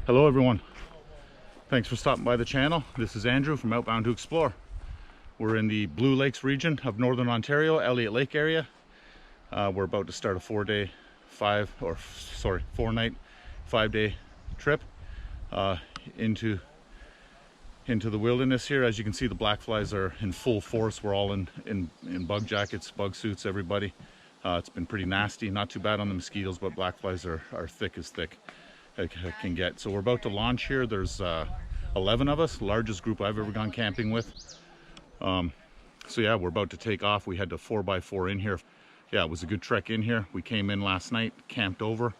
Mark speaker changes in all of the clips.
Speaker 1: Hello everyone, thanks for stopping by the channel. This is Andrew from Outbound to Explore. We're in the Blue Lakes region of Northern Ontario, Elliott Lake area. We're about to start a 4-night, 5-day trip into the wilderness here. As you can see, the black flies are in full force. We're all in bug jackets, bug suits, everybody. It's been pretty nasty, not too bad on the mosquitoes, but black flies are thick as thick it can get. So we're about to launch here. There's 11 of us, largest group I've ever gone camping with. So yeah, we're about to take off. We had to 4x4 in here. Yeah, it was a good trek in here. We came in last night, camped over,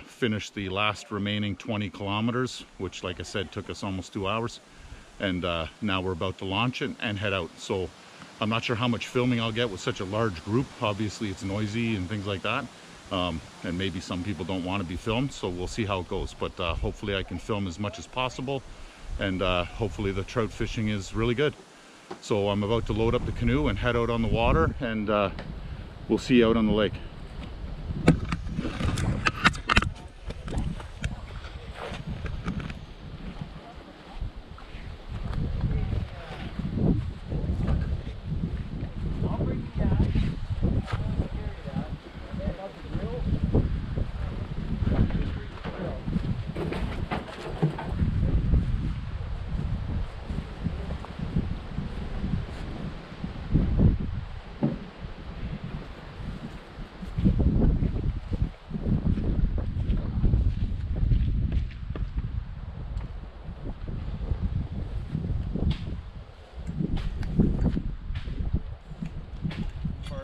Speaker 1: finished the last remaining 20 kilometers, which, like I said, took us almost 2 hours. And now we're about to launch it and head out. So I'm not sure how much filming I'll get with such a large group. Obviously it's noisy and things like that. And maybe some people don't want to be filmed, so we'll see how it goes. But hopefully I can film as much as possible, and hopefully the trout fishing is really good. So I'm about to load up the canoe and head out on the water, and we'll see you out on the lake.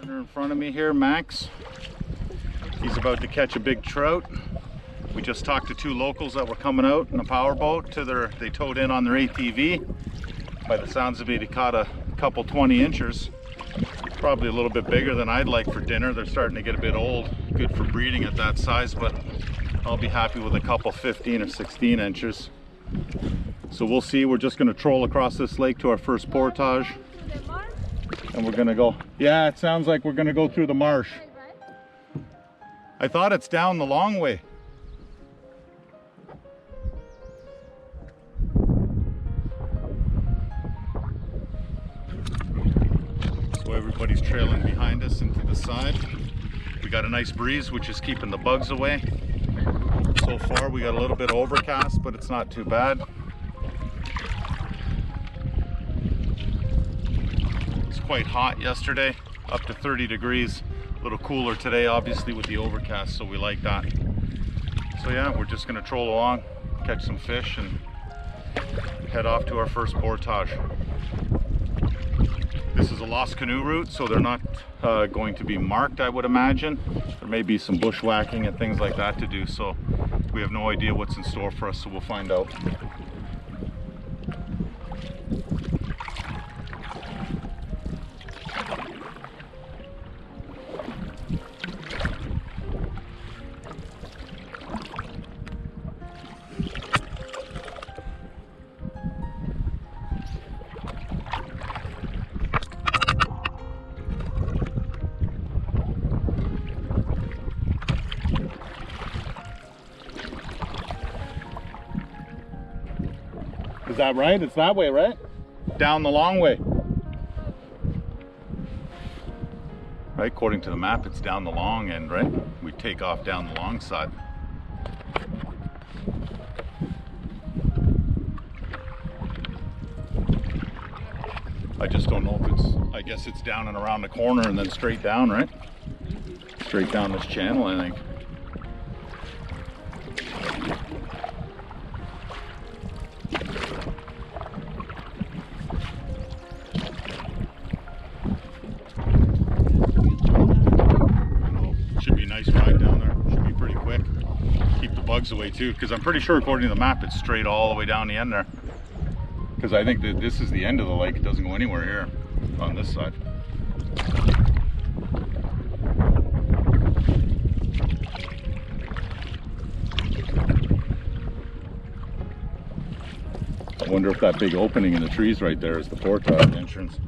Speaker 1: In front of me here, Max, he's about to catch a big trout. We just talked to 2 locals that were coming out in a powerboat they towed in on their ATV. By the sounds of it, he caught a couple 20 inchers, probably a little bit bigger than I'd like for dinner. They're starting to get a bit old, good for breeding at that size, but I'll be happy with a couple 15 or 16 inches. So we'll see. We're just going to troll across this lake to our first portage. And we're gonna go, yeah, it sounds like we're gonna go through the marsh. I thought it's down the long way. So everybody's trailing behind us into the side. We got a nice breeze, which is keeping the bugs away. So far we got a little bit of overcast, but it's not too bad. Quite hot yesterday, up to 30 degrees. A little cooler today, obviously, with the overcast, so we like that. So yeah, we're just gonna troll along, catch some fish, and head off to our first portage. This is a lost canoe route, so they're not going to be marked, I would imagine. There may be some bushwhacking and things like that to do, so we have no idea what's in store for us, so we'll find out. Is that right? It's that way, right? Down the long way. Right, according to the map, it's down the long end, right? We take off down the long side. I just don't know if I guess it's down and around the corner and then straight down, right? Straight down this channel, I think. Bugs away too, because I'm pretty sure according to the map it's straight all the way down the end there, because I think that this is the end of the lake. It doesn't go anywhere here on this side. I wonder if that big opening in the trees right there is the portage entrance.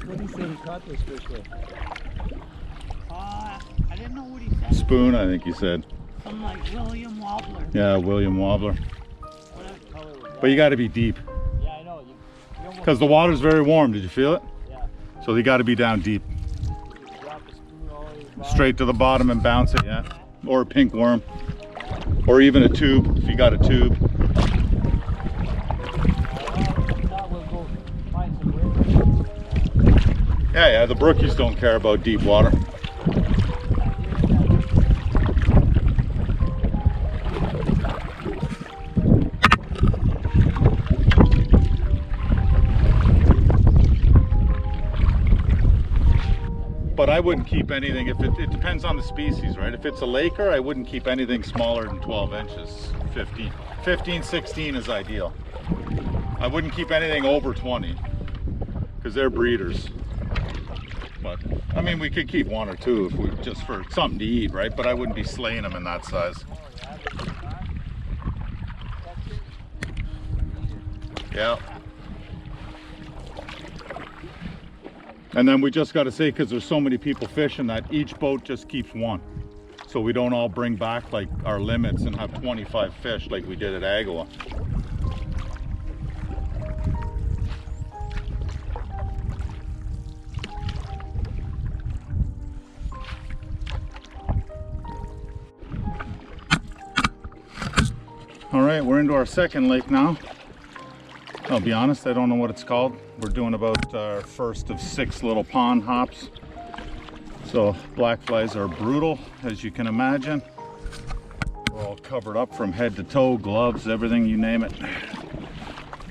Speaker 2: What did he say he caught this fish with?
Speaker 3: I didn't know what he said.
Speaker 1: Spoon, I think he said.
Speaker 3: Something like William Wobbler.
Speaker 1: Yeah, William Wobbler.
Speaker 2: What color was that?
Speaker 1: But you got to be deep.
Speaker 2: Yeah, I know.
Speaker 1: Because the water's very warm. Did you feel it?
Speaker 2: Yeah.
Speaker 1: So you got to be down deep.
Speaker 2: Drop the spoon all the way to the bottom.
Speaker 1: Straight to the bottom and bounce it, yeah. Or a pink worm. Or even a tube, if you got a tube. Yeah, the brookies don't care about deep water. But I wouldn't keep anything, if it depends on the species, right? If it's a laker, I wouldn't keep anything smaller than 12 inches, 15, 16 is ideal. I wouldn't keep anything over 20, because they're breeders. But, I mean, we could keep one or two if we just for something to eat, right? But I wouldn't be slaying them in that size. Yeah. And then we just got to say, because there's so many people fishing, that each boat just keeps one. So we don't all bring back like our limits and have 25 fish like we did at Agua. All right, we're into our second lake now. I'll be honest, I don't know what it's called. We're doing about our first of 6 little pond hops. So black flies are brutal, as you can imagine. We're all covered up from head to toe, gloves, everything, you name it.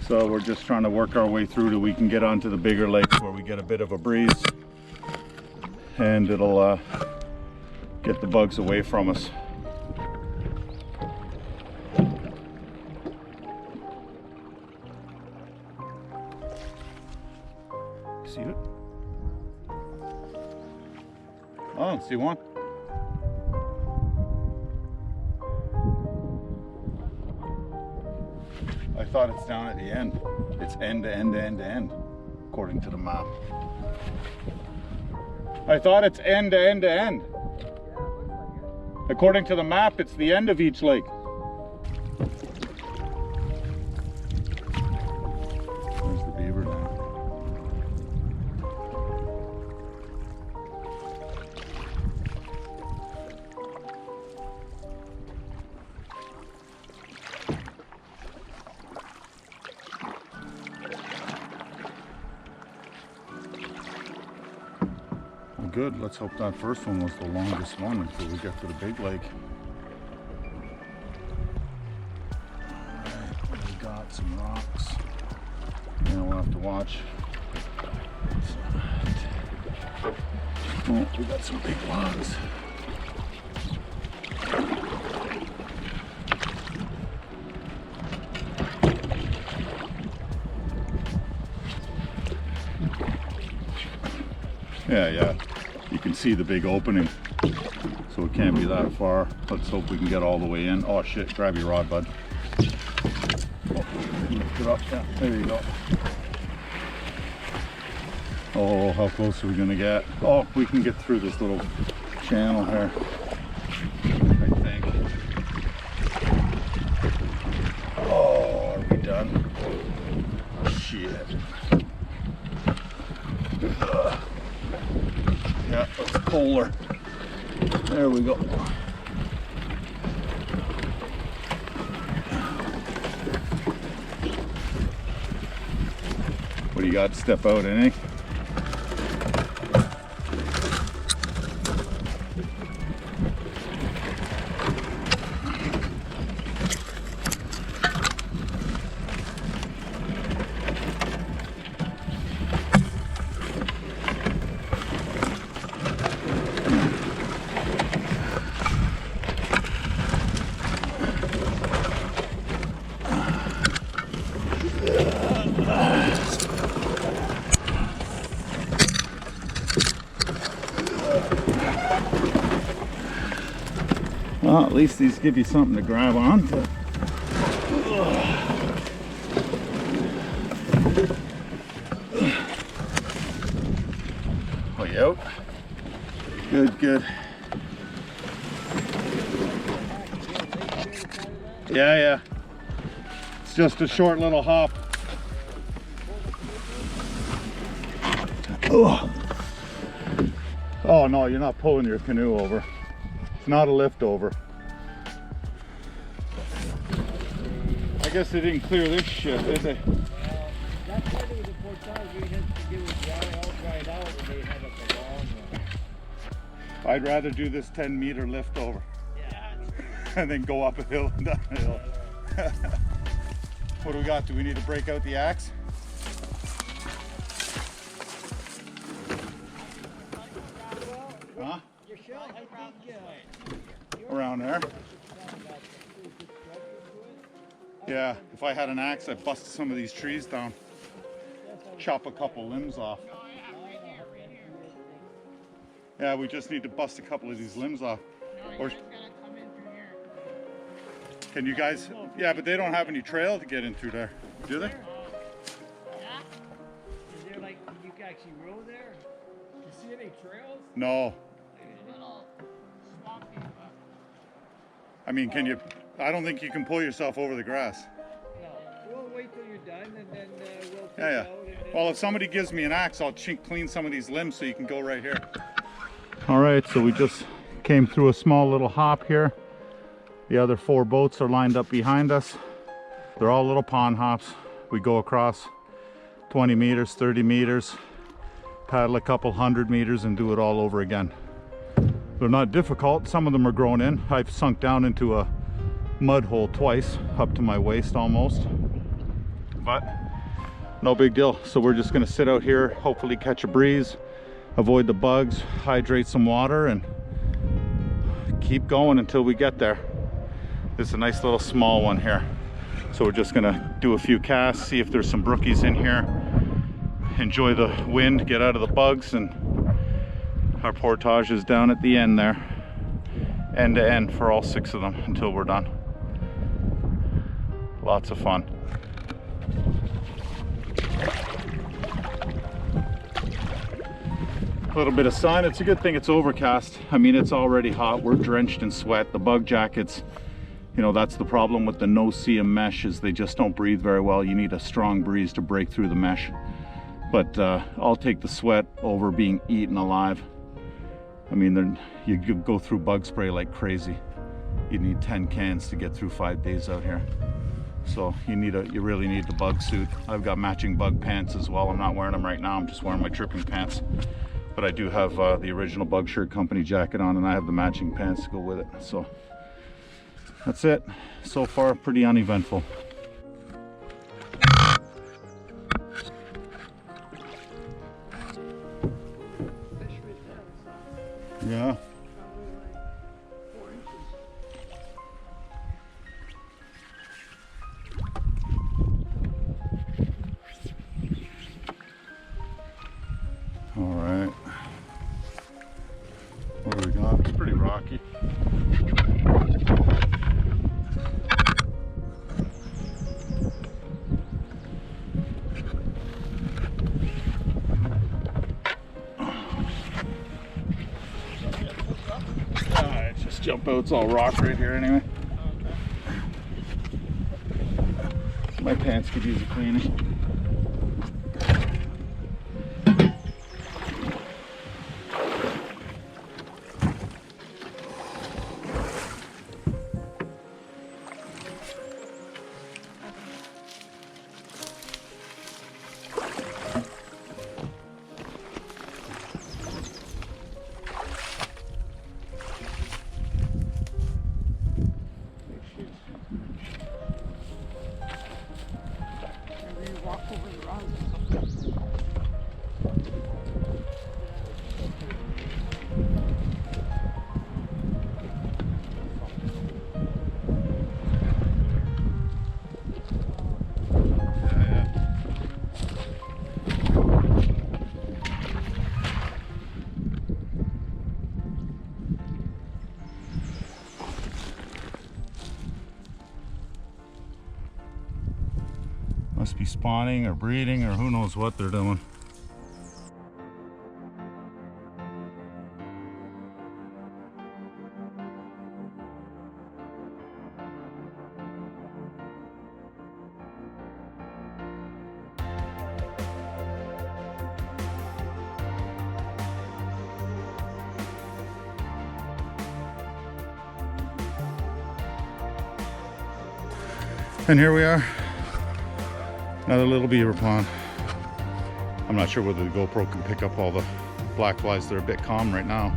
Speaker 1: So we're just trying to work our way through till we can get onto the bigger lakes where we get a bit of a breeze. And it'll get the bugs away from us. See it? Oh, see one? I thought it's down at the end. It's end to end to end to end, according to the map. I thought it's end to end to end. According to the map, it's the end of each lake. There's the beaver now. Good. Let's hope that first one was the longest one until we get to the big lake. Alright, we got some rocks. Now we'll have to watch. Oh, we got some big logs. Yeah. You can see the big opening, so it can't be that far. Let's hope we can get all the way in. Oh shit, grab your rod, bud. Oh, lift it up, yeah, there you go. Oh, how close are we gonna get? Oh, we can get through this little channel here, I think. Oh, are we done? Shit. Yeah, it's polar. There we go. What do you got to step out, eh? Well, at least these give you something to grab onto. Yep. Good, good. Yeah, yeah. It's just a short little hop. Oh. Oh no, you're not pulling your canoe over. It's not a lift over. I guess they didn't clear this shit, did they?
Speaker 2: That's why there was a portage. We had to get it all dried out, and they had like a long one.
Speaker 1: I'd rather do this 10-meter lift over.
Speaker 2: Yeah.
Speaker 1: And then go up a hill and down a hill. What do we got? Do we need to break out the axe? Huh?
Speaker 2: You should, I think,
Speaker 1: Around there? Yeah, if I had an axe, I'd bust some of these trees down. Chop a couple limbs off. Yeah, we just need to bust a couple of these limbs off. Or can you guys? Yeah, but they don't have any trail to get in through there, do they?
Speaker 2: Is there like, you can actually row there? You see any trails?
Speaker 1: No. I mean, can you? I don't think you can pull yourself over the grass.
Speaker 2: No. We'll wait till you're done, and then we'll take
Speaker 1: Yeah, yeah.
Speaker 2: out. And then
Speaker 1: Well, if somebody gives me an axe, I'll clean some of these limbs so you can go right here. All right, so we just came through a small little hop here. The other 4 boats are lined up behind us. They're all little pond hops. We go across 20 meters, 30 meters, paddle a couple 100 meters and do it all over again. They're not difficult. Some of them are grown in. I've sunk down into a mud hole twice, up to my waist almost. But no big deal. So we're just gonna sit out here, hopefully catch a breeze, avoid the bugs, hydrate some water, and keep going until we get there. This is a nice little small one here. So we're just gonna do a few casts, see if there's some brookies in here, enjoy the wind, get out of the bugs, and our portage is down at the end there, end to end for all 6 of them until we're done. Lots of fun. A little bit of sun. It's a good thing it's overcast. I mean, it's already hot. We're drenched in sweat. The bug jackets, you know, that's the problem with the no-see-em mesh, is they just don't breathe very well. You need a strong breeze to break through the mesh. But I'll take the sweat over being eaten alive. I mean, you go through bug spray like crazy. You need 10 cans to get through 5 days out here. So you really need the bug suit. I've got matching bug pants as well. I'm not wearing them right now. I'm just wearing my tripping pants. But I do have the original Bug Shirt Company jacket on, and I have the matching pants to go with it. So that's it. So far, pretty uneventful. Yeah. All right. What do we got? It's pretty rocky. Just jump out. It's all rock right here anyway. My pants could use a cleaning. Must be spawning or breeding or who knows what they're doing. And here we are, another little beaver pond. I'm not sure whether the GoPro can pick up all the black flies. They're a bit calm right now.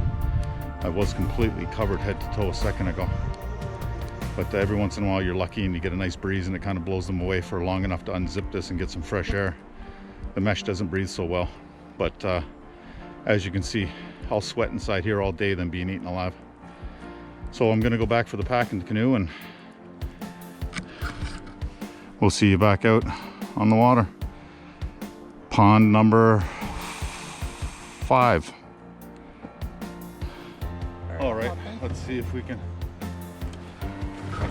Speaker 1: I was completely covered head to toe a second ago. But every once in a while you're lucky and you get a nice breeze and it kind of blows them away for long enough to unzip this and get some fresh air. The mesh doesn't breathe so well. But as you can see, I'll sweat inside here all day than being eaten alive. So I'm gonna go back for the pack in the canoe and we'll see you back out on the water. Pond number 5. All right, let's see if we can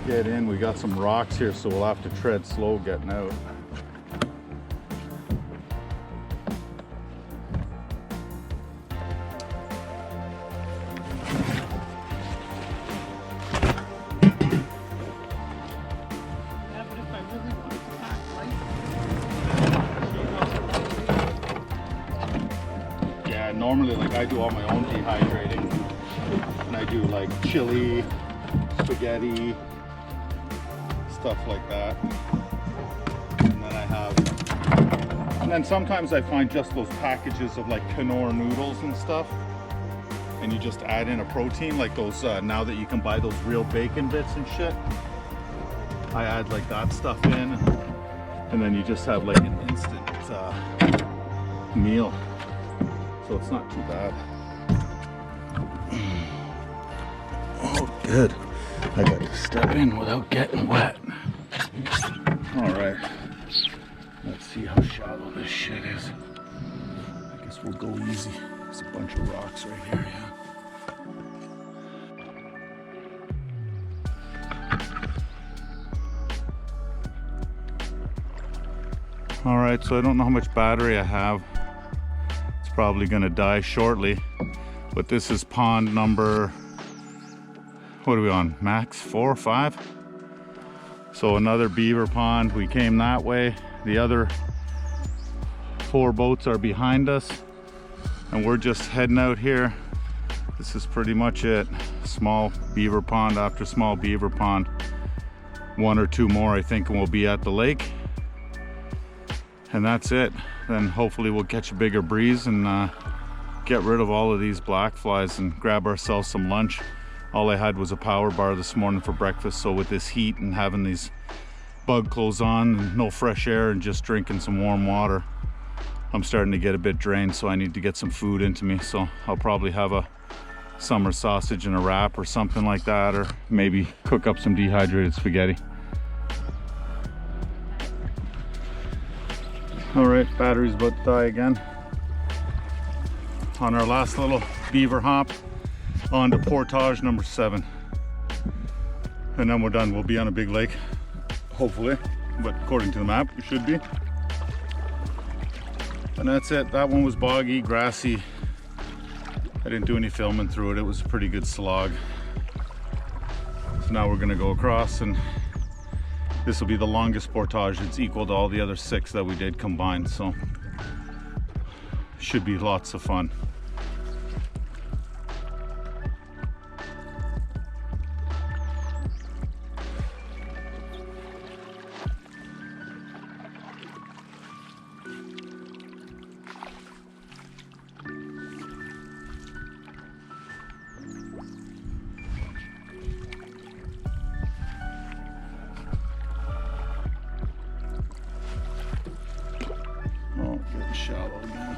Speaker 1: get in. We got some rocks here, so we'll have to tread slow getting out. Normally, like, I do all my own dehydrating, and I do like chili, spaghetti, stuff like that. And then sometimes I find just those packages of like Canoe noodles and stuff, and you just add in a protein, like those now that you can buy those real bacon bits and shit. I add like that stuff in, and then you just have like an instant meal. So it's not too bad. Oh, good. I got to step in without getting wet. All right. Let's see how shallow this shit is. I guess we'll go easy. There's a bunch of rocks right here, yeah. All right, so I don't know how much battery I have. Probably gonna die shortly, but this is pond number, what are we on, max 4 or 5? So another beaver pond. We came that way. The other 4 boats are behind us and we're just heading out here. This is pretty much it. Small beaver pond after small beaver pond. 1 or 2 more I think and we'll be at the lake, and that's it. Then hopefully we'll catch a bigger breeze and get rid of all of these black flies and grab ourselves some lunch. All I had was a power bar this morning for breakfast, so with this heat and having these bug clothes on and no fresh air and just drinking some warm water, I'm starting to get a bit drained, so I need to get some food into me. So I'll probably have a summer sausage and a wrap or something like that, or maybe cook up some dehydrated spaghetti. All right, battery's about to die again. On our last little beaver hop, on to portage number 7. And then we're done. We'll be on a big lake, hopefully, but according to the map, we should be. And that's it. That one was boggy, grassy. I didn't do any filming through it. It was a pretty good slog. So now we're gonna go across, and this will be the longest portage. It's equal to all the other 6 that we did combined, so should be lots of fun. Oh, getting shallow again.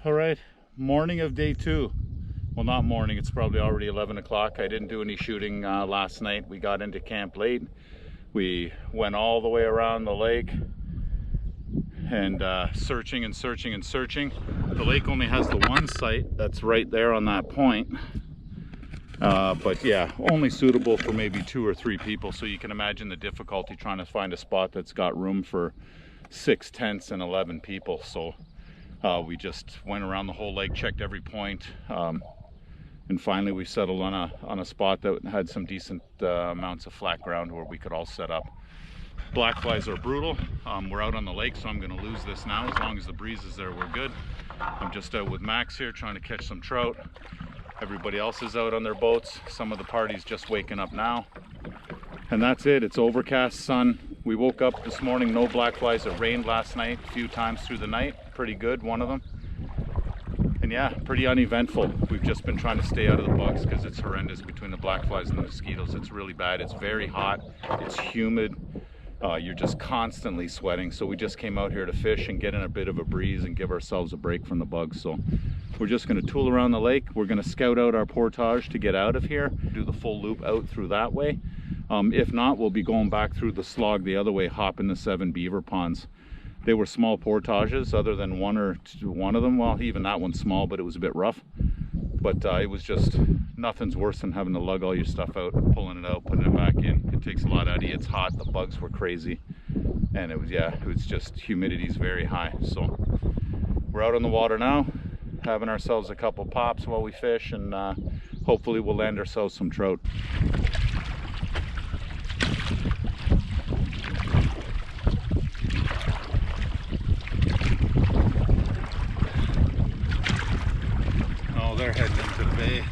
Speaker 1: All right, morning of day 2. Well, not morning, it's probably already 11 o'clock. I didn't do any shooting last night. We got into camp late. We went all the way around the lake and searching and searching and searching. The lake only has the one site that's right there on that point. But yeah, only suitable for maybe 2 or 3 people. So you can imagine the difficulty trying to find a spot that's got room for 6 tents and 11 people. So we just went around the whole lake, checked every point, and finally we settled on a spot that had some decent amounts of flat ground where we could all set up. Black flies are brutal. We're out on the lake, so I'm going to lose this now. As long as the breeze is there, we're good. I'm just out with Max here trying to catch some trout. Everybody else is out on their boats. Some of the party's just waking up now. And that's it. It's overcast, sun. We woke up this morning, no black flies. It rained last night a few times through the night. Pretty good, one of them. And yeah, pretty uneventful. We've just been trying to stay out of the bugs because it's horrendous between the black flies and the mosquitoes. It's really bad. It's very hot. It's humid. You're just constantly sweating. So we just came out here to fish and get in a bit of a breeze and give ourselves a break from the bugs. So we're just going to tool around the lake. We're going to scout out our portage to get out of here, do the full loop out through that way. If not, we'll be going back through the slog the other way, hopping the 7 beaver ponds. They were small portages, other than one of them. Well, even that one's small, but it was a bit rough. But it was just, nothing's worse than having to lug all your stuff out, pulling it out, putting it back in. It takes a lot out of you. It's hot, the bugs were crazy. And it was just, humidity's very high. So we're out on the water now, having ourselves a couple pops while we fish, and hopefully we'll land ourselves some trout. They're heading into the bay.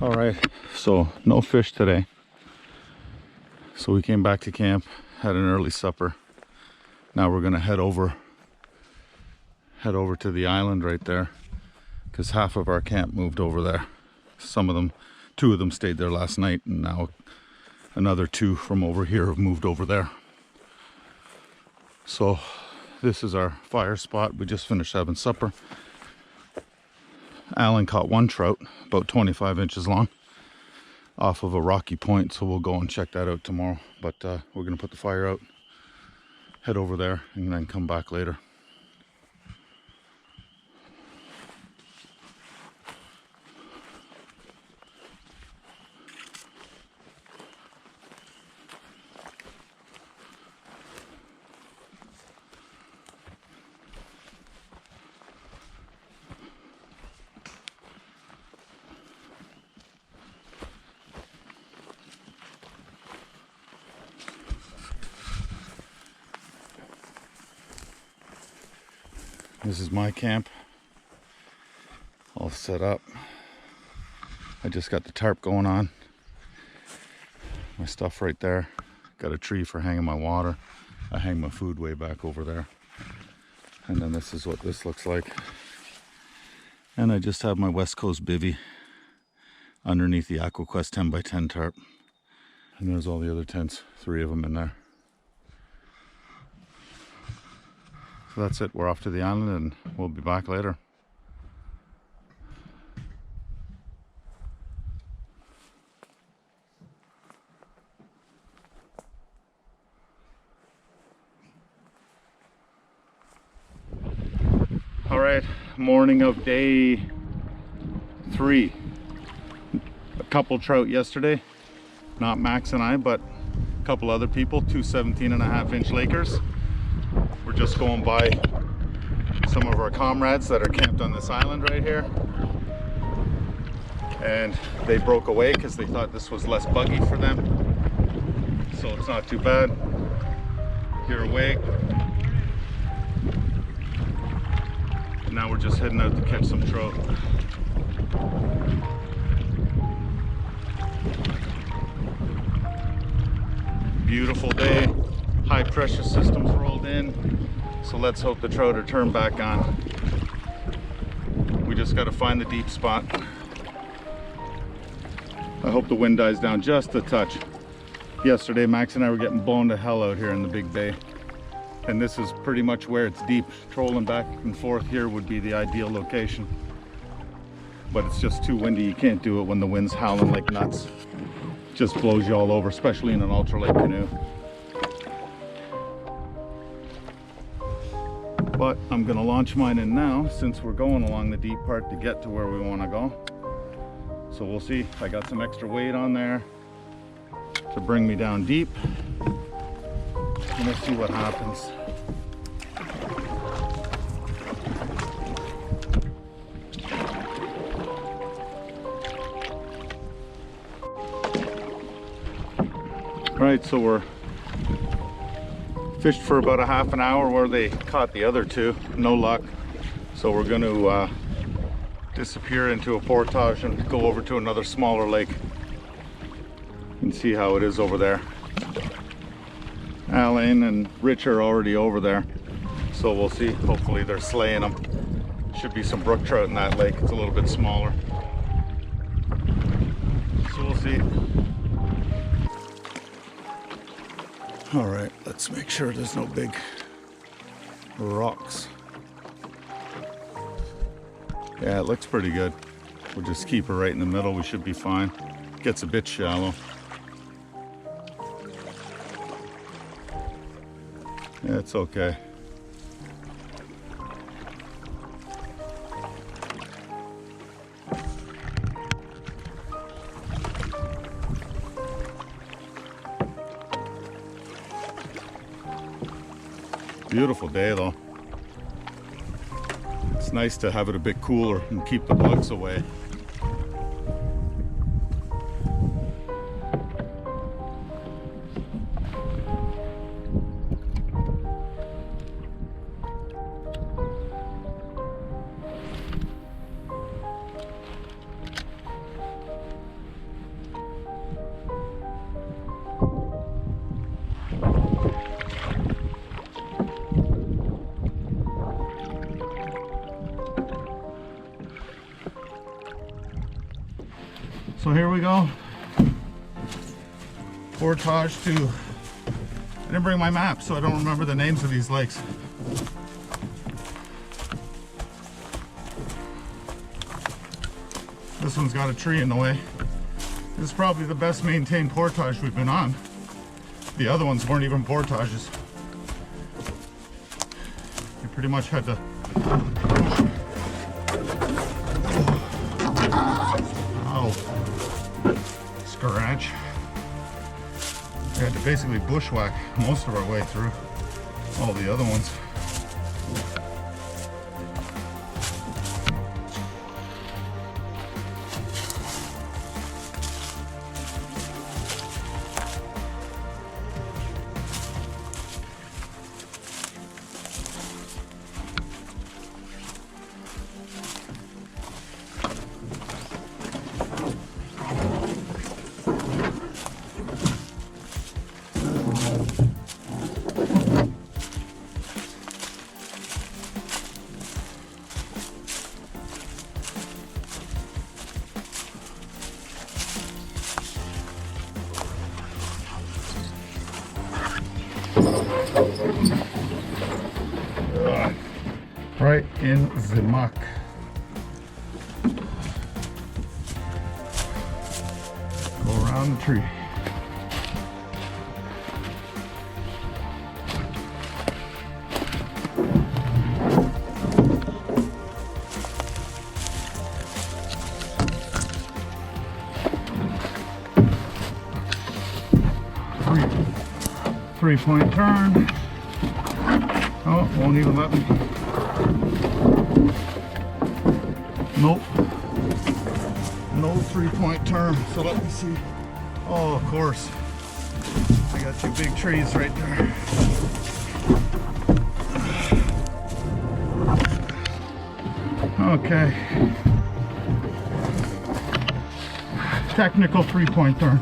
Speaker 1: All right, so no fish today. So we came back to camp, had an early supper. Now we're gonna head over to the island right there, because half of our camp moved over there. Some of them, 2 of them stayed there last night, and now another 2 from over here have moved over there. So this is our fire spot. We just finished having supper. Alan caught 1 trout, about 25 inches long, off of a rocky point, so we'll go and check that out tomorrow. But we're gonna put the fire out, head over there, and then come back later. This is my camp, all set up. I just got the tarp going on. My stuff right there. Got a tree for hanging my water. I hang my food way back over there. And then this is what this looks like. And I just have my West Coast bivvy underneath the AquaQuest 10x10 tarp. And there's all the other tents, 3 of them in there. So that's it, we're off to the island and we'll be back later. All right, morning of day 3. A couple trout yesterday, not Max and I, but a couple other people, 2 17.5-inch Lakers. We're just going by some of our comrades that are camped on this island right here, and they broke away because they thought this was less buggy for them, so it's not too bad. You're awake. And now we're just heading out to catch some trout. Beautiful day. High pressure systems rolled in, so let's hope the trout are turned back on. We just got to find the deep spot. I hope the wind dies down just a touch. Yesterday, Max and I were getting blown to hell out here in the big bay. And this is pretty much where it's deep. Trolling back and forth here would be the ideal location. But it's just too windy. You can't do it when the wind's howling like nuts. Just blows you all over, especially in an ultralight canoe. But I'm gonna launch mine in now since we're going along the deep part to get to where we wanna go. So we'll see. I got some extra weight on there to bring me down deep. Let's see what happens. All right, so we're fished for about a half an hour where they caught the other two. No luck. So we're going to disappear into a portage and go over to another smaller lake and see how it is over there. Alan and Rich are already over there, so we'll see. Hopefully they're slaying them. Should be some brook trout in that lake. It's a little bit smaller, so we'll see. All right, let's make sure there's no big rocks. Yeah, it looks pretty good. We'll just keep her right in the middle. We should be fine. Gets a bit shallow. Yeah, it's okay. Beautiful day though. It's nice to have it a bit cooler and keep the bugs away. So here we go. Portage to, I didn't bring my map, so I don't remember the names of these lakes. This one's got a tree in the way. This is probably the best maintained portage we've been on. The other ones weren't even portages. You pretty much had to scratch. We had to basically bushwhack most of our way through all the other ones. Right in the muck. Go around the tree. Three-point turn. Oh, won't even let me. Nope. No three-point turn. So let me see. Oh, of course. I got two big trees right there. Okay. Technical three-point turn.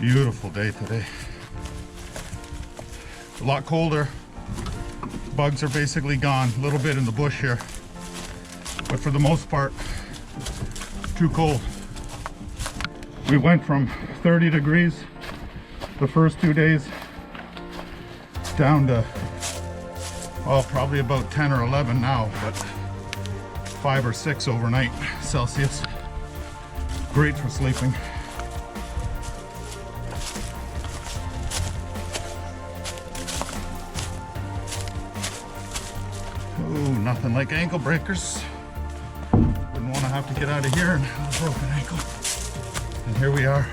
Speaker 1: Beautiful day today. A lot colder. Bugs are basically gone. A little bit in the bush here, but for the most part, too cold. We went from 30 degrees the first 2 days down to, well, probably about 10 or 11 now, but 5 or 6 overnight Celsius. Great for sleeping. Ooh, nothing like ankle breakers. Wouldn't want to have to get out of here and have a broken ankle. And here we are.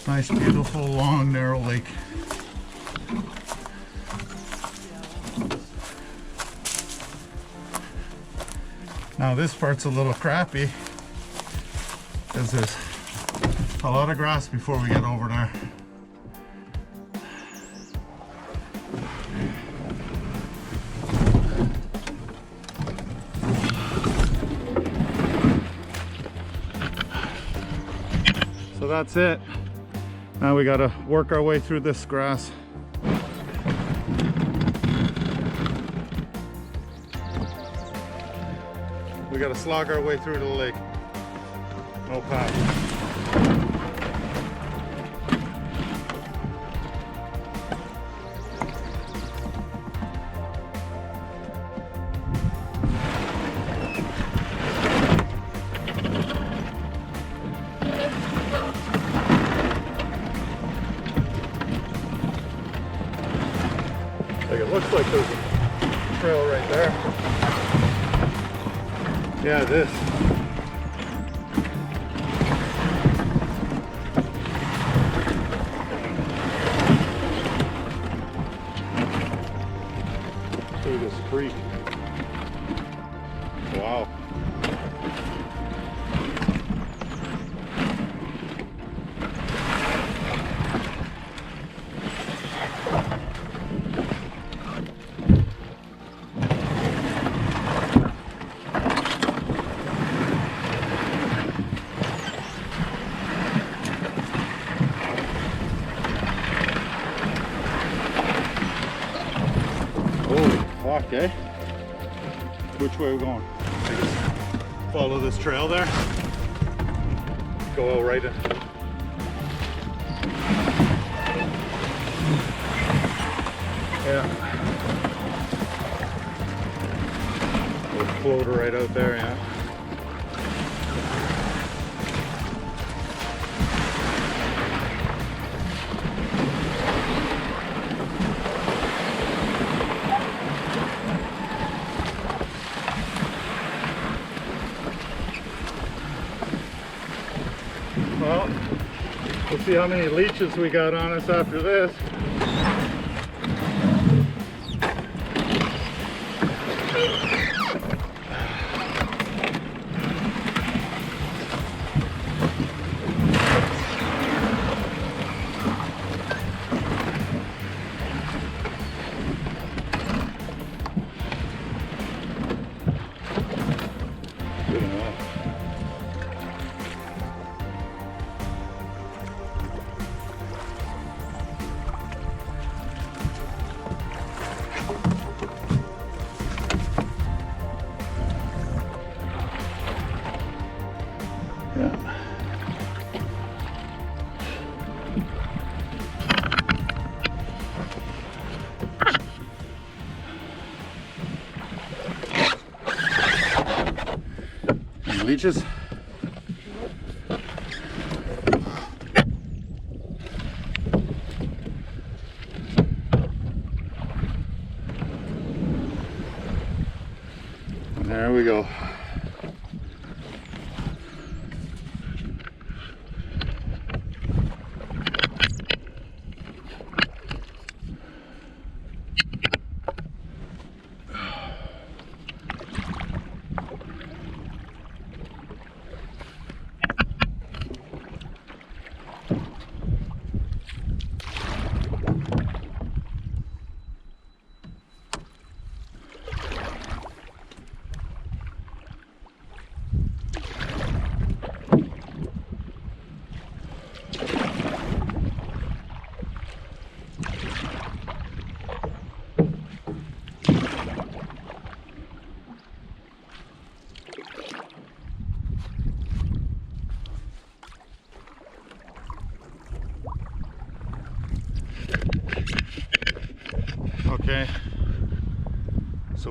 Speaker 1: Nice, beautiful, long, narrow lake. Now this part's a little crappy because there's a lot of grass before we get over there. So that's it. Now we gotta work our way through this grass. We gotta slog our way through to the lake. No path. Like, it looks like there's a trail right there. Yeah, it is. Through this creek. Wow. Okay. Which way are we going? Follow this trail there. Go out right in. Yeah. Little floater right out there, yeah. Well, we'll see how many leeches we got on us after this. Good enough. Any leeches? And there we go.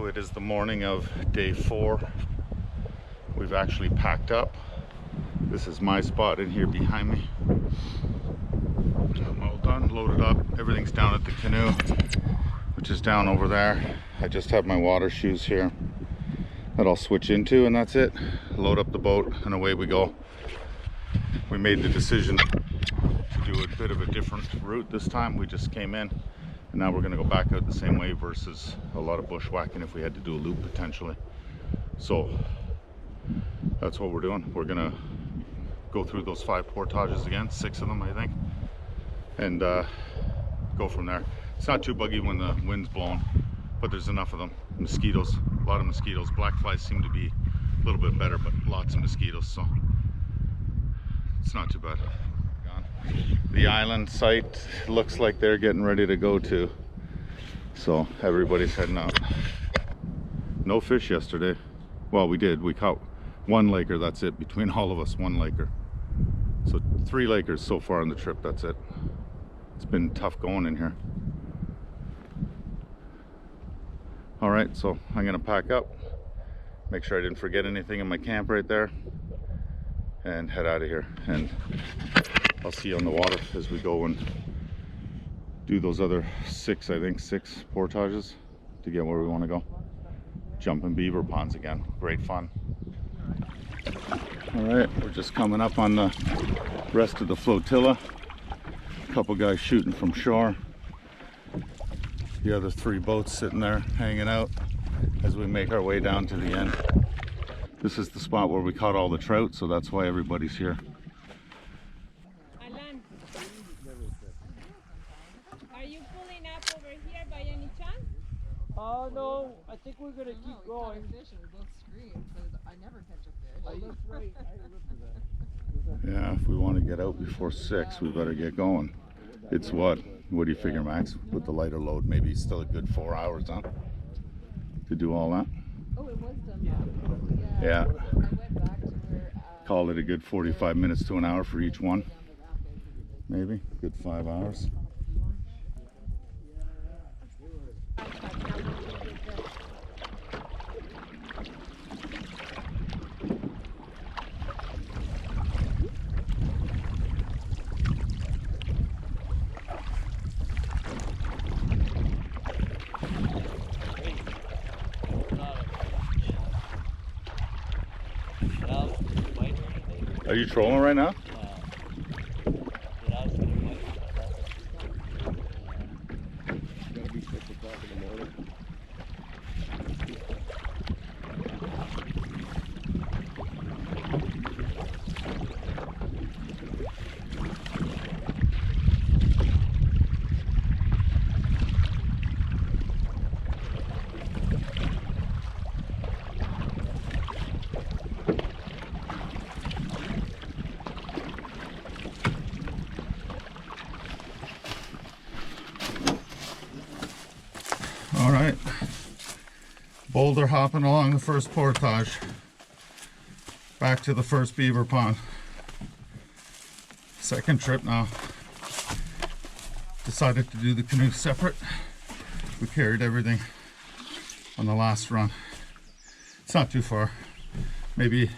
Speaker 1: So it is the morning of day 4. We've actually packed up. This is my spot in here behind me. I'm all done, loaded up. Everything's down at the canoe, which is down over there. I just have my water shoes here that I'll switch into, and that's it. Load up the boat and away we go. We made the decision to do a bit of a different route this time. We just came in, and now we're going to go back out the same way versus a lot of bushwhacking if we had to do a loop potentially. So that's what we're doing. We're going to go through those 5 portages again, 6 of them I think, and go from there. It's not too buggy when the wind's blowing, but there's enough of them. Mosquitoes, a lot of mosquitoes. Black flies seem to be a little bit better, but lots of mosquitoes, so it's not too bad. The island site looks like they're getting ready to go to, so everybody's heading out. No fish yesterday. Well, we caught 1 laker, that's it, between all of us, 1 laker. So 3 lakers so far on the trip, that's it. It's been tough going in here. All right, so I'm gonna pack up, make sure I didn't forget anything in my camp right there, and head out of here. And I'll see you on the water as we go and do those other 6, I think, 6 portages to get where we want to go. Jumping beaver ponds again, great fun. All right, we're just coming up on the rest of the flotilla. A couple guys shooting from shore. The other 3 boats sitting there hanging out as we make our way down to the end. This is the spot where we caught all the trout, so that's why everybody's here.
Speaker 4: Alan, are you pulling up over here by any chance?
Speaker 2: Oh no, I think we're gonna keep going.
Speaker 5: Fish and we both screamed, but I never catch a fish.
Speaker 2: Oh, that's right. I remember that.
Speaker 1: Yeah, if we want to get out before 6, we better get going. It's what do you figure, Max? With the lighter load, maybe still a good 4 hours, huh? To do all that?
Speaker 5: Oh, it was done.
Speaker 1: Yeah.
Speaker 5: I went back to where.
Speaker 1: Call it a good 45 minutes to an hour for each one. Maybe. Good 5 hours. Are you trolling right now?
Speaker 2: Gotta be 6 o'clock in the morning.
Speaker 1: All right. Boulder hopping along the first portage. Back to the first beaver pond. Second trip now. Decided to do the canoe separate. We carried everything on the last run. It's not too far. Maybe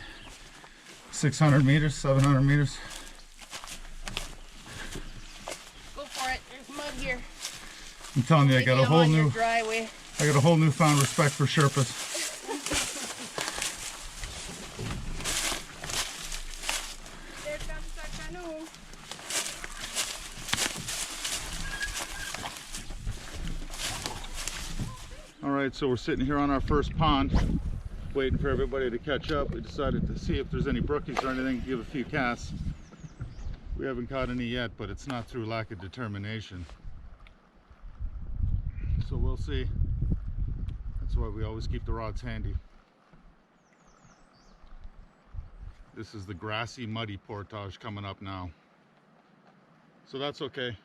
Speaker 1: 600 meters, 700 meters.
Speaker 4: Go for it. There's mud here.
Speaker 1: I'm telling you, I got a whole new
Speaker 4: driveway.
Speaker 1: I got a whole newfound respect for Sherpas.
Speaker 4: There comes our canoe.
Speaker 1: All right, so we're sitting here on our first pond, waiting for everybody to catch up. We decided to see if there's any brookies or anything, give a few casts. We haven't caught any yet, but it's not through lack of determination. So we'll see. That's why we always keep the rods handy. This is the grassy, muddy portage coming up now. So that's okay.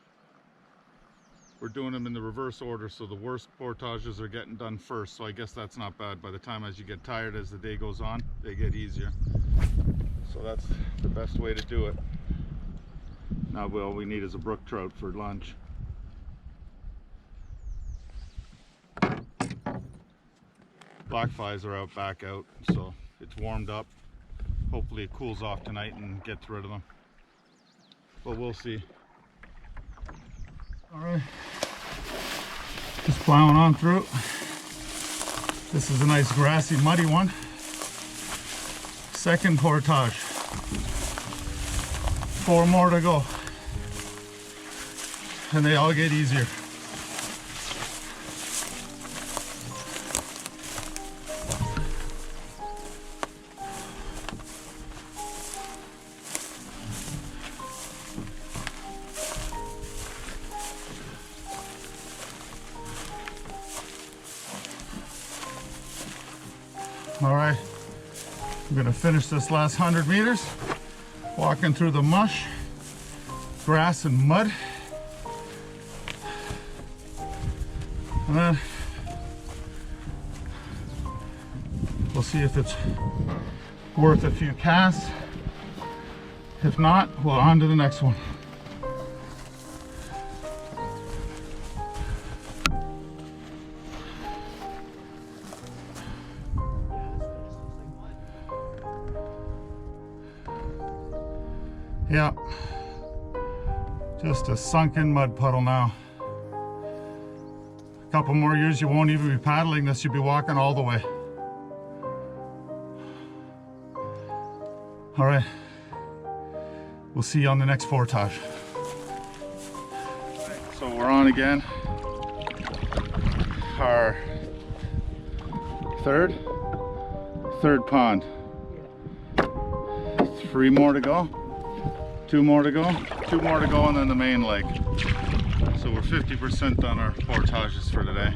Speaker 1: We're doing them in the reverse order, so the worst portages are getting done first, so I guess that's not bad. By the time as you get tired as the day goes on, they get easier. So that's the best way to do it. Now all we need is a brook trout for lunch. black flies are back out, so it's warmed up. Hopefully it cools off tonight and gets rid of them, but we'll see. All right, just plowing on through. This is a nice grassy, muddy one. Second portage. 4 more to go, and they all get easier. All right, I'm gonna finish this last 100 meters, walking through the mush, grass and mud. And then we'll see if it's worth a few casts. If not, we'll on to the next one. Yeah, just a sunken mud puddle now. A couple more years you won't even be paddling this, you'll be walking all the way. All right, we'll see you on the next portage. So we're on again. Our third pond. 3 more to go. 2 more to go, 2 more to go, and then the main leg. So we're 50% on our portages for today.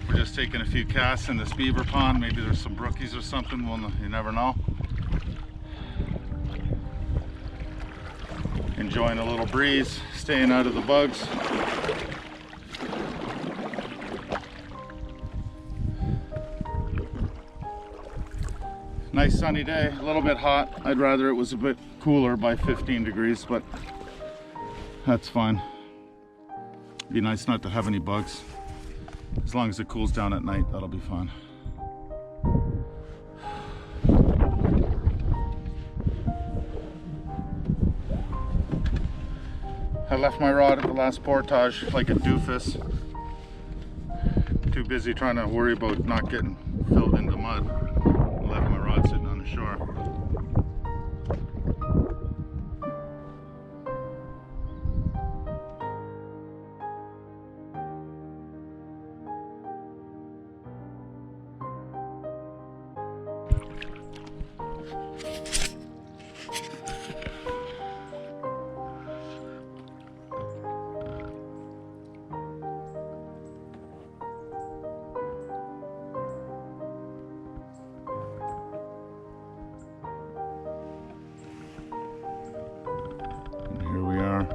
Speaker 1: We're just taking a few casts in this beaver pond. Maybe there's some brookies or something. Well, you never know. Enjoying a little breeze, staying out of the bugs. Nice sunny day, a little bit hot. I'd rather it was a bit cooler by 15 degrees, but that's fine. Be nice not to have any bugs. As long as it cools down at night, that'll be fine. I left my rod at the last portage like a doofus. Too busy trying to worry about not getting filled into mud. I left my rod sitting on the shore.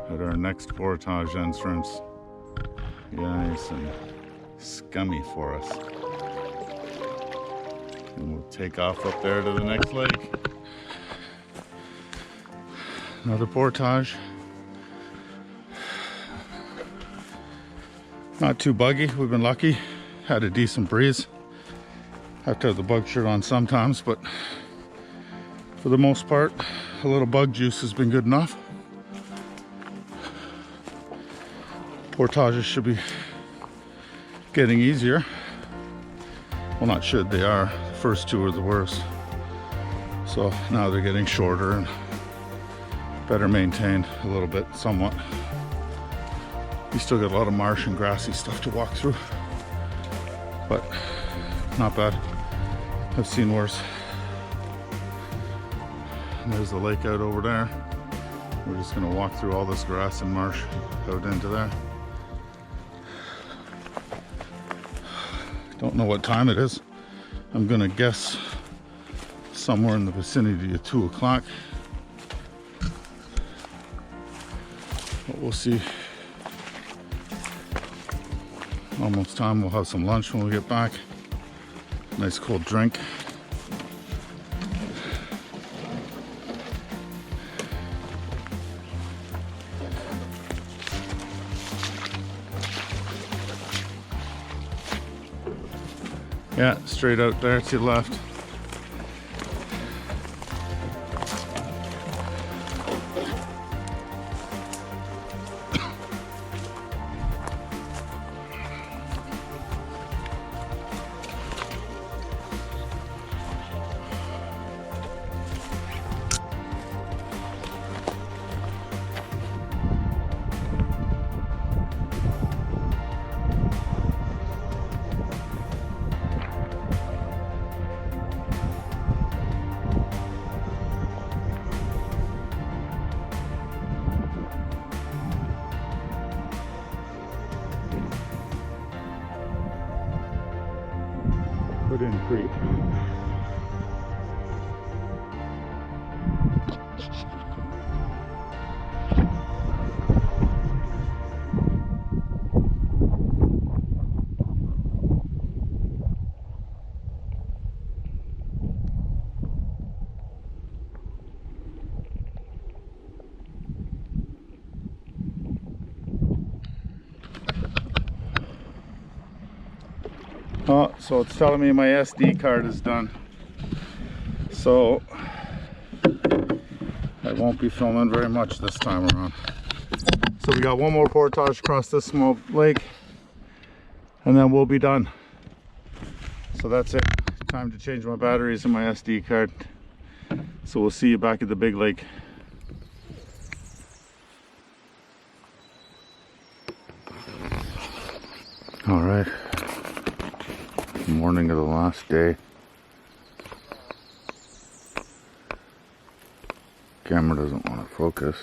Speaker 1: At our next portage entrance. Nice and scummy for us. And we'll take off up there to the next lake. Another portage. Not too buggy, we've been lucky. Had a decent breeze. Have to have the bug shirt on sometimes, but for the most part, a little bug juice has been good enough. Portages should be getting easier. Well, not should, they are. The first 2 are the worst. So now they're getting shorter and better maintained a little bit, somewhat. You still got a lot of marsh and grassy stuff to walk through, but not bad. I've seen worse. And there's the lake out over there. We're just gonna walk through all this grass and marsh out into there. Don't know what time it is. I'm gonna guess somewhere in the vicinity of 2 o'clock. But we'll see. Almost time. We'll have some lunch when we get back. Nice cold drink. Yeah, straight out there to the left. Put in creek. Oh, so it's telling me my SD card is done. So I won't be filming very much this time around. So we got one more portage across this small lake and then we'll be done. So that's it. Time to change my batteries in my SD card. So we'll see you back at the big lake. All right. Morning of the last day. Camera doesn't want to focus,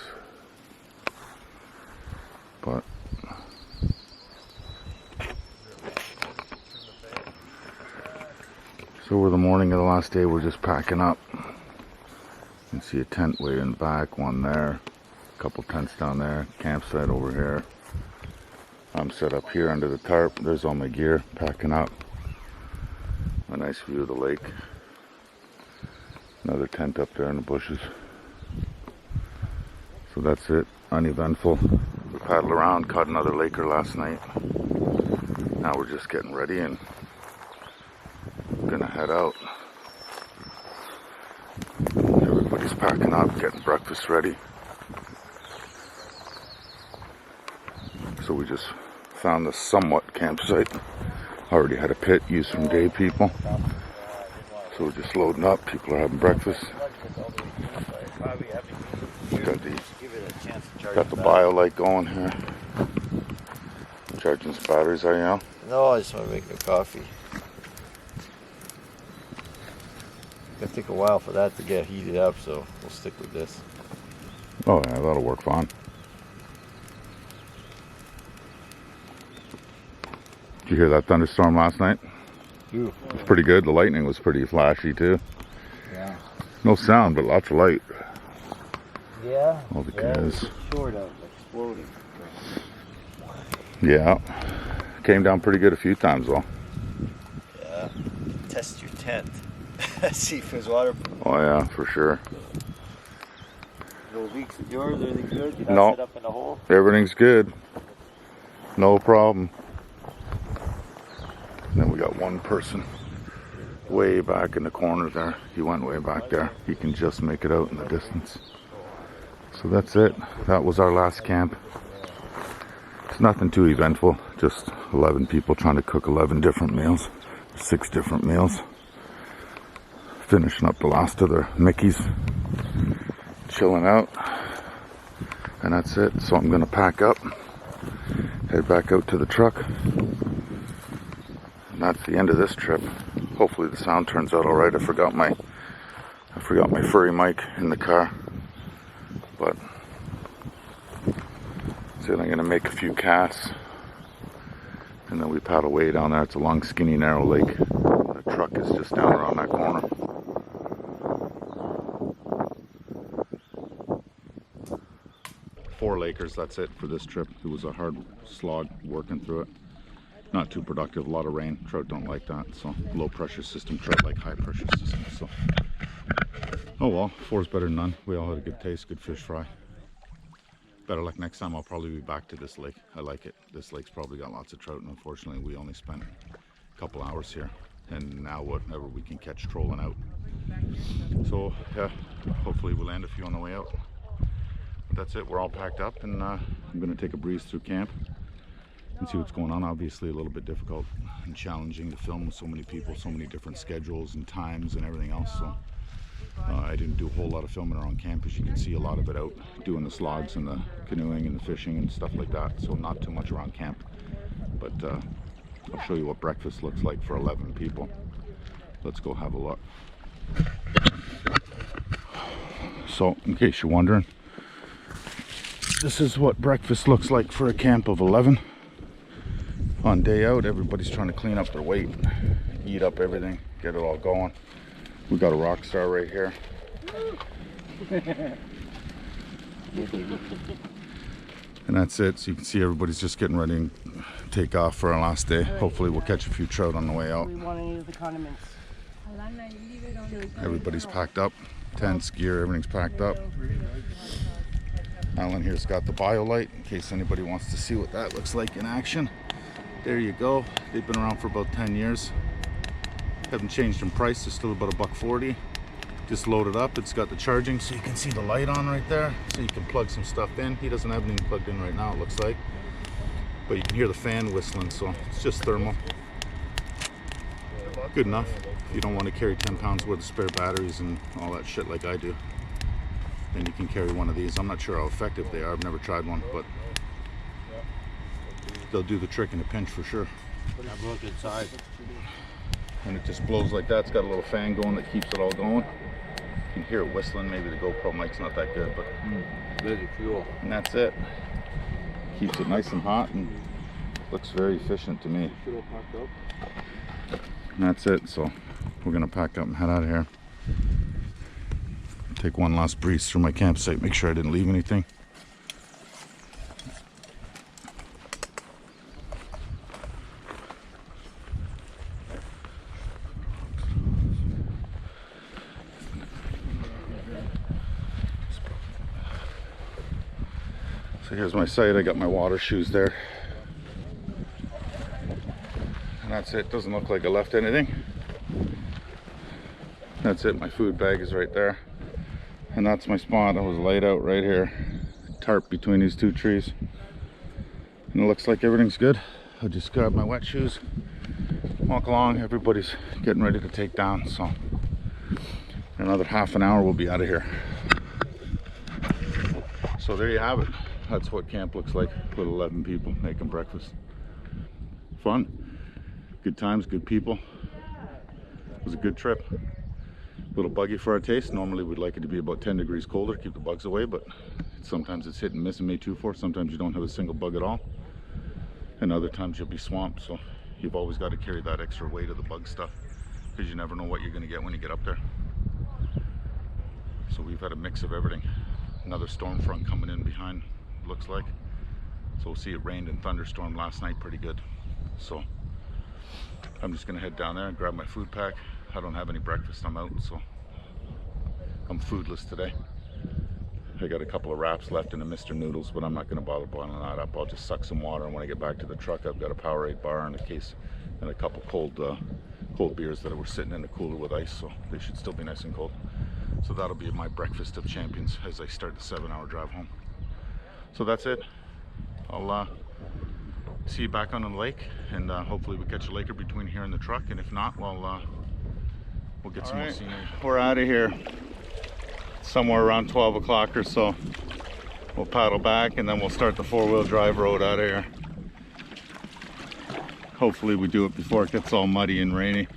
Speaker 1: but so we're the morning of the last day. We're just packing up. You can see a tent way in back, one there, a couple tents down there, campsite over here. I'm set up here under the tarp. There's all my gear, packing up. A nice view of the lake. Another tent up there in the bushes. So that's it, uneventful. We paddled around, caught another laker last night. Now we're just getting ready and gonna head out. Everybody's packing up, getting breakfast ready. So we just found this somewhat campsite. Already had a pit used from day people. So we're just loading up, people are having breakfast. Got the bio light going here. Charging some batteries, are you now?
Speaker 2: No, I just want to make a coffee. It's gonna take a while for that to get heated up, so we'll stick with this.
Speaker 1: Oh yeah, that'll work fine. Did you hear that thunderstorm last night?
Speaker 2: Ooh.
Speaker 1: It's pretty good. The lightning was pretty flashy too.
Speaker 2: Yeah.
Speaker 1: No sound, but lots of light.
Speaker 2: Yeah.
Speaker 1: All the guys.
Speaker 2: Short of exploding.
Speaker 1: Yeah. Came down pretty good a few times though.
Speaker 2: Yeah. Test your tent. See if it's waterproof.
Speaker 1: Oh yeah, for sure.
Speaker 2: No leaks with yours, everything good? You
Speaker 1: No.
Speaker 2: set up in a hole?
Speaker 1: Everything's good. No problem. And then we got one person way back in the corner there. He went way back there. He can just make it out in the distance. So that's it. That was our last camp. It's nothing too eventful. Just 11 people trying to cook 11 different meals. 6 different meals. Finishing up the last of their Mickeys. Chilling out. And that's it. So I'm going to pack up. Head back out to the truck. And that's the end of this trip. Hopefully the sound turns out alright. I forgot my furry mic in the car. But so I'm gonna make a few casts. And then we paddle way down there. It's a long, skinny, narrow lake. The truck is just down around that corner. Four lakers, that's it for this trip. It was a hard slog working through it. Not too productive, a lot of rain. Trout don't like that, so low pressure system, trout like high pressure system. So, oh well, 4's better than none. We all had a good taste, good fish fry. Better luck next time. I'll probably be back to this lake. I like it. This lake's probably got lots of trout, and unfortunately we only spent a couple hours here. and now whatever we can catch trolling out. So yeah, hopefully we'll land a few on the way out. But that's it, we're all packed up, and I'm gonna take a breeze through camp and see what's going on. Obviously a little bit difficult and challenging to film with so many people, so many different schedules and times and everything else. So I didn't do a whole lot of filming around camp. As you can see, a lot of it out doing the slogs and the canoeing and the fishing and stuff like that. So not too much around camp. But I'll show you what breakfast looks like for 11 people. Let's go have a look. So, in case you're wondering, this is what breakfast looks like for a camp of 11. On day out, everybody's trying to clean up their weight, eat up everything, get it all going. We got a rock star right here. And that's it. So you can see everybody's just getting ready to take off for our last day. Hopefully we'll catch a few trout on the way out.
Speaker 3: We want any of the condiments.
Speaker 1: Everybody's packed up. Tents, gear, everything's packed up. Alan here's got the BioLite in case anybody wants to see what that looks like in action. There you go. They've been around for about 10 years. Haven't changed in price. They're still about $1.40. Just load it up. It's got the charging, so you can see the light on right there. So you can plug some stuff in. He doesn't have anything plugged in right now, it looks like. But you can hear the fan whistling, so it's just thermal. Good enough. If you don't want to carry 10 pounds worth of spare batteries and all that shit like I do, then you can carry one of these. I'm not sure how effective they are. I've never tried one, but they'll do the trick in a pinch for sure.
Speaker 2: Have a look inside.
Speaker 1: And it just blows like that. It's got a little fan going that keeps it all going. You can hear it whistling. Maybe the GoPro mic's not that good, but
Speaker 2: Busy fuel.
Speaker 1: and that's it. Keeps it nice and hot and looks very efficient to me. And that's it. So we're gonna pack up and head out of here. Take one last breeze through my campsite, make sure I didn't leave anything. So here's my site. I got my water shoes there. And that's it. Doesn't look like I left anything. That's it. My food bag is right there. And that's my spot. I was laid out right here. Tarp between these two trees. And it looks like everything's good. I'll just grab my wet shoes, walk along. Everybody's getting ready to take down. So in another half an hour we'll be out of here. So there you have it. That's what camp looks like with 11 people making breakfast. Fun, good times, good people. It was a good trip. A little buggy for our taste. Normally we'd like it to be about 10 degrees colder to keep the bugs away, but sometimes it's hit and miss in May 2-4. Sometimes you don't have a single bug at all, and other times you'll be swamped. So you've always got to carry that extra weight of the bug stuff, because you never know what you're going to get when you get up there. So we've had a mix of everything. Another storm front coming in behind, looks like. So we'll see. It rained and thunderstormed last night pretty good. So I'm just gonna head down there and grab my food pack. I don't have any breakfast, I'm out, so I'm foodless today. I got a couple of wraps left in the Mr. Noodles, but I'm not gonna bother boiling that up. I'll just suck some water, and when I get back to the truck, I've got a Powerade bar and a case and a couple cold beers that were sitting in the cooler with ice, so they should still be nice and cold. So that'll be my breakfast of champions as I start the 7-hour drive home. So that's it. I'll see you back on the lake, and hopefully we catch a laker between here and the truck, and if not, well, we'll get some more scenery. We're out of here somewhere around 12 o'clock or so. We'll paddle back, and then we'll start the 4-wheel drive road out of here. Hopefully we do it before it gets all muddy and rainy.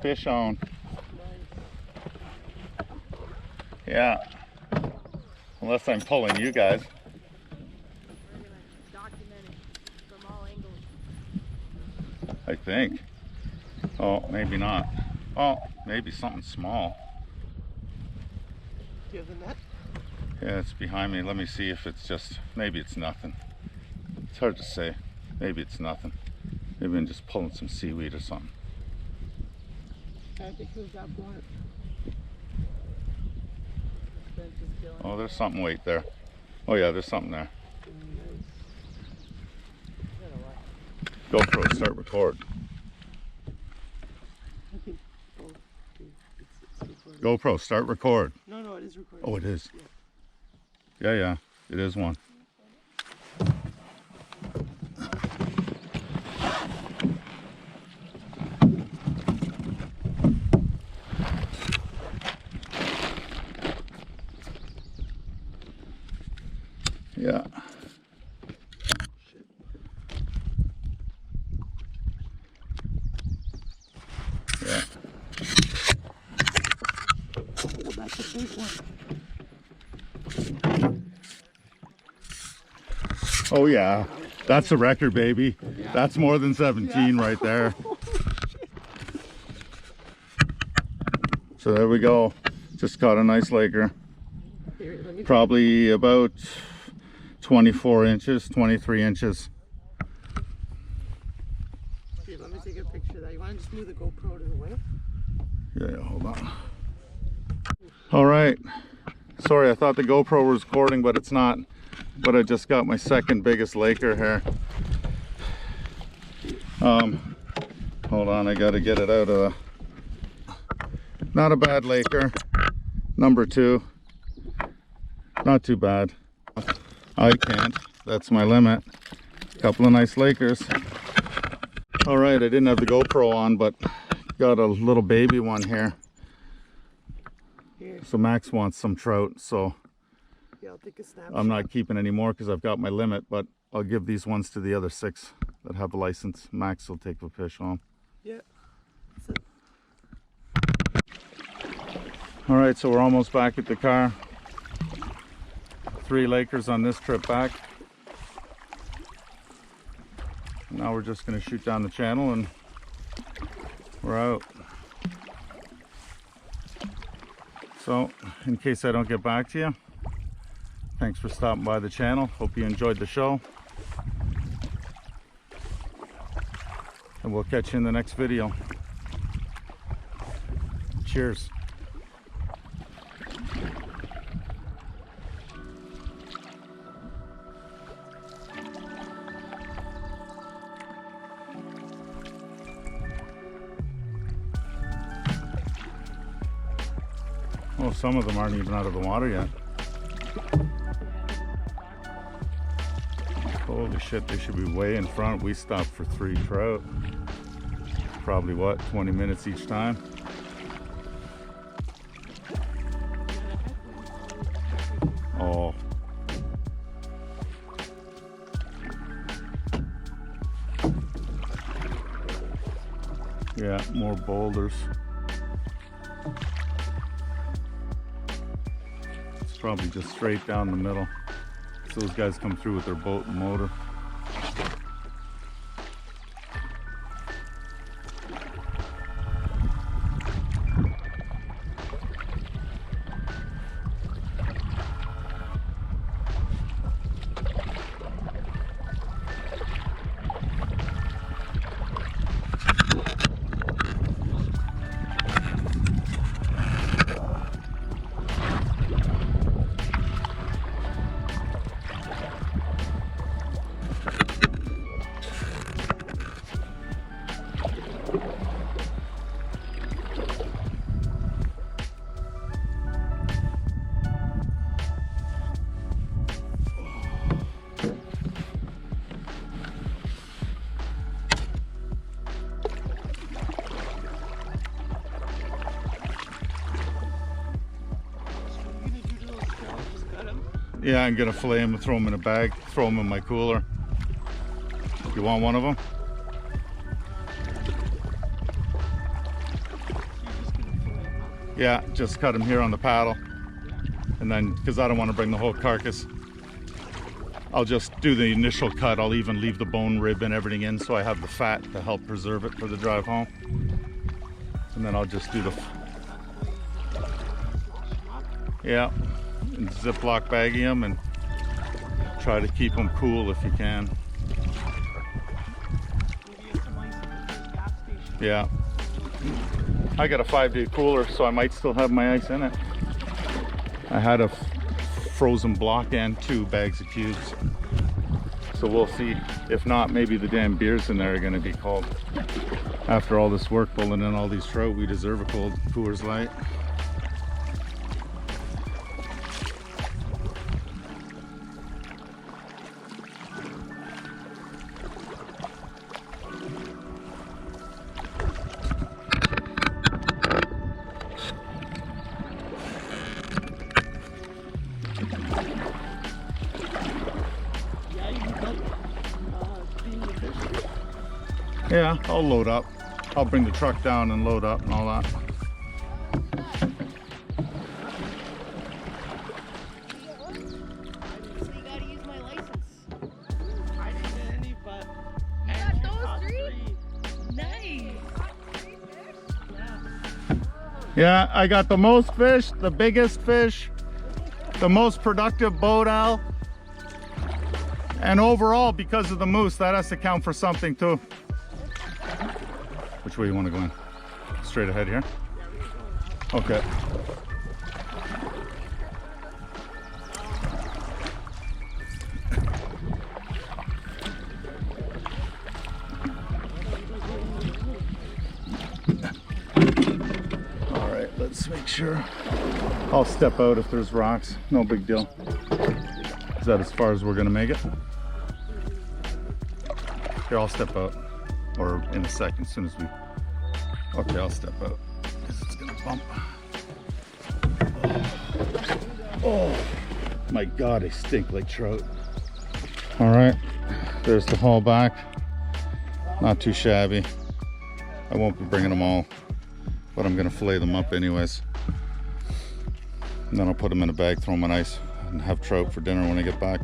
Speaker 1: Fish on. Yeah. Unless I'm pulling you guys.
Speaker 5: We're gonna document it from all angles.
Speaker 1: I think. Oh, maybe not. Oh, maybe something small.
Speaker 3: Do you have the net?
Speaker 1: Yeah, it's behind me. Let me see if it's just, maybe it's nothing. It's hard to say. Maybe it's nothing. Maybe I'm just pulling some seaweed or something.
Speaker 5: I think we've got one.
Speaker 1: Oh, there's something weight there. Oh yeah, there's something there. GoPro, start record. GoPro, start record.
Speaker 5: No, it is recording.
Speaker 1: Oh, it is. Yeah, it is one. Yeah. Yeah.
Speaker 5: Oh, that's a big one.
Speaker 1: Oh yeah, that's a record, baby. That's more than 17 right there. So there we go. Just caught a nice laker.
Speaker 5: Here, let me
Speaker 1: Probably about 24 inches, 23 inches.
Speaker 5: Here, let me take a picture of that. You want to just move the GoPro to the way?
Speaker 1: Yeah, hold on. All right. Sorry, I thought the GoPro was recording, but it's not. But I just got my second biggest laker here. Hold on, I gotta get it out of the... Not a bad laker. Number 2. Not too bad. I can't. That's my limit. Couple of nice lakers. All right, I didn't have the GoPro on, but got a little baby one here.
Speaker 5: Here.
Speaker 1: So Max wants some trout, so
Speaker 5: Yeah, I'll take a snap.
Speaker 1: I'm not keeping any more because I've got my limit, but I'll give these ones to the other 6 that have a license. Max will take the fish home.
Speaker 5: Yeah. That's it.
Speaker 1: All right, so we're almost back at the car. 3 lakers on this trip back. Now we're just going to shoot down the channel and we're out. So, in case I don't get back to you, thanks for stopping by the channel. Hope you enjoyed the show. And we'll catch you in the next video. Cheers. Oh, some of them aren't even out of the water yet. Holy shit, they should be way in front. We stopped for 3 trout. Probably what, 20 minutes each time? Oh. Yeah, more boulders. It's probably just straight down the middle. So those guys come through with their boat and motor. Yeah, I'm gonna fillet them and throw them in a bag, throw them in my cooler. You want one of them? Yeah, just cut them here on the paddle. And then, because I don't want to bring the whole carcass, I'll just do the initial cut. I'll even leave the bone rib and everything in so I have the fat to help preserve it for the drive home. And then I'll just do the... Yeah, and Ziploc baggy them and try to keep them cool if you can.
Speaker 5: Maybe get some ice at the gas station.
Speaker 1: Yeah. I got a 5-day cooler, so I might still have my ice in it. I had a frozen block and 2 bags of cubes. So we'll see. If not, maybe the damn beers in there are gonna be cold. After all this work pulling in all these trout, we deserve a cold Coors Light. Yeah, I'll load up. I'll bring the truck down and load up and all that.
Speaker 5: So you gotta use my license.
Speaker 6: I didn't get any, but
Speaker 5: You got those
Speaker 6: caught
Speaker 5: 3? Nice.
Speaker 1: Yeah, I got the most fish, the biggest fish, the most productive boat owl. And overall, because of the moose, that has to count for something too. Which way you want to go in? Straight ahead here? Okay. All right, let's make sure. I'll step out if there's rocks. No big deal. Is that as far as we're gonna make it? Here, I'll step out. Or in a second, as soon as we... Okay, I'll step out. Because it's gonna bump. Oh, my God, I stink like trout. All right, there's the haul back. Not too shabby. I won't be bringing them all, but I'm gonna fillet them up anyways. And then I'll put them in a bag, throw them on ice, and have trout for dinner when I get back.